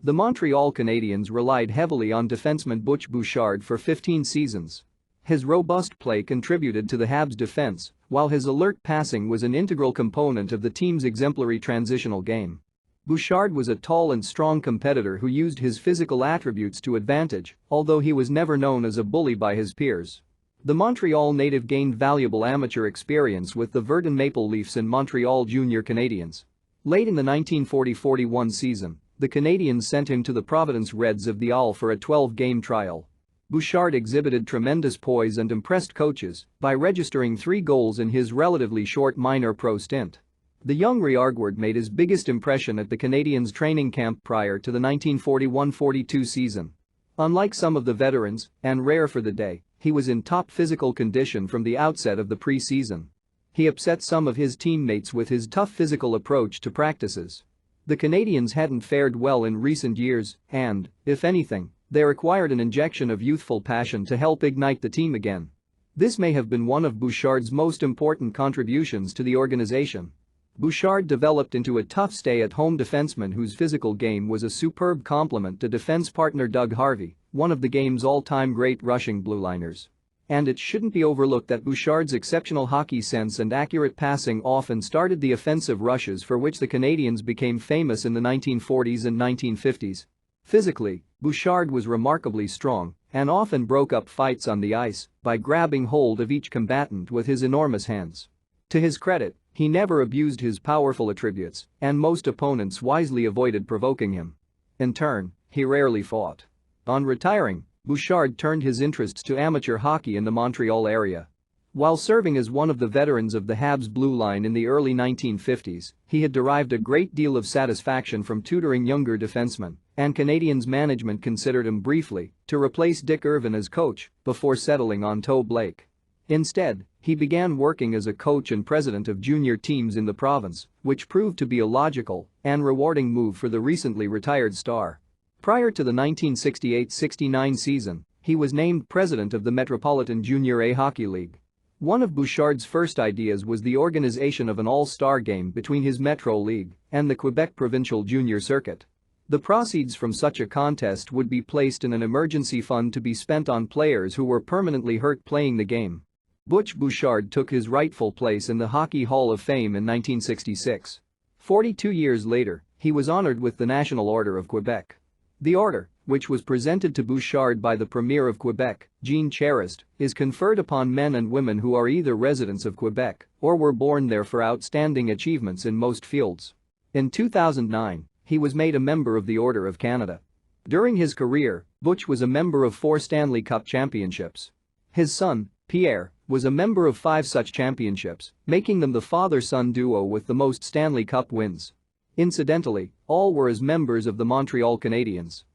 The Montreal Canadiens relied heavily on defenseman Butch Bouchard for 15 seasons. His robust play contributed to the Habs' defense, while his alert passing was an integral component of the team's exemplary transitional game. Bouchard was a tall and strong competitor who used his physical attributes to advantage, although he was never known as a bully by his peers. The Montreal native gained valuable amateur experience with the Verdun Maple Leafs and Montreal Junior Canadiens. Late in the 1940-41 season, the Canadiens sent him to the Providence Reds of the Isle for a 12-game trial. Bouchard exhibited tremendous poise and impressed coaches by registering 3 goals in his relatively short minor pro stint. The young Riarguard made his biggest impression at the Canadiens' training camp prior to the 1941-42 season. Unlike some of the veterans, and rare for the day, he was in top physical condition from the outset of the pre-season. He upset some of his teammates with his tough physical approach to practices. The Canadiens hadn't fared well in recent years and, if anything, they required an injection of youthful passion to help ignite the team again. This may have been one of Bouchard's most important contributions to the organization. Bouchard developed into a tough stay-at-home defenseman whose physical game was a superb complement to defense partner Doug Harvey, one of the game's all-time great rushing blueliners. And it shouldn't be overlooked that Bouchard's exceptional hockey sense and accurate passing often started the offensive rushes for which the Canadiens became famous in the 1940s and 1950s. Physically, Bouchard was remarkably strong and often broke up fights on the ice by grabbing hold of each combatant with his enormous hands. To his credit, he never abused his powerful attributes, and most opponents wisely avoided provoking him. In turn, he rarely fought. On retiring, Bouchard turned his interests to amateur hockey in the Montreal area. While serving as one of the veterans of the Habs blue line in the early 1950s, he had derived a great deal of satisfaction from tutoring younger defensemen, and Canadiens management considered him briefly to replace Dick Irvin as coach before settling on Toe Blake. Instead, he began working as a coach and president of junior teams in the province, which proved to be a logical and rewarding move for the recently retired star. Prior to the 1968-69 season, he was named president of the Metropolitan Junior A Hockey League. One of Bouchard's first ideas was the organization of an all-star game between his Metro League and the Quebec Provincial Junior Circuit. The proceeds from such a contest would be placed in an emergency fund to be spent on players who were permanently hurt playing the game. Butch Bouchard took his rightful place in the Hockey Hall of Fame in 1966. 42 years later, he was honored with the National Order of Quebec. The order, which was presented to Bouchard by the Premier of Quebec, Jean Charest, is conferred upon men and women who are either residents of Quebec or were born there for outstanding achievements in most fields. In 2009, he was made a member of the Order of Canada. During his career, Butch was a member of 4 Stanley Cup championships. His son, Pierre, was a member of 5 such championships, making them the father-son duo with the most Stanley Cup wins. Incidentally, all were as members of the Montreal Canadiens.